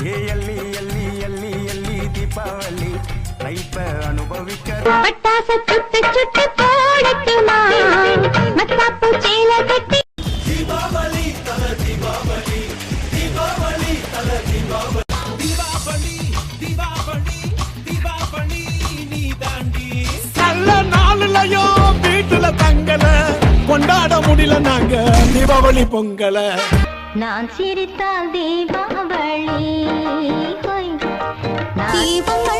ஏ எல்லி எல்லி எல்லி எல்லி தீபாவளி லைஃப அனுபவிக்க பட்டாசு சுட்டு சுட்டு போடட்டுமா மத்தாப்பு சேல கட்டி தீபாவளி தல தீபாவளி தீபாவளி தல தீபாவளி தீபாவளி தீபாவளி தீபாவளி நீ தாண்டி நல்ல நாளுலயோ வீட்டுல தங்கல கொண்டாட முடியல நாங்க தீபாவளி பொங்கல நான் சிரித்தால் தீபாவளி தீபங்கள்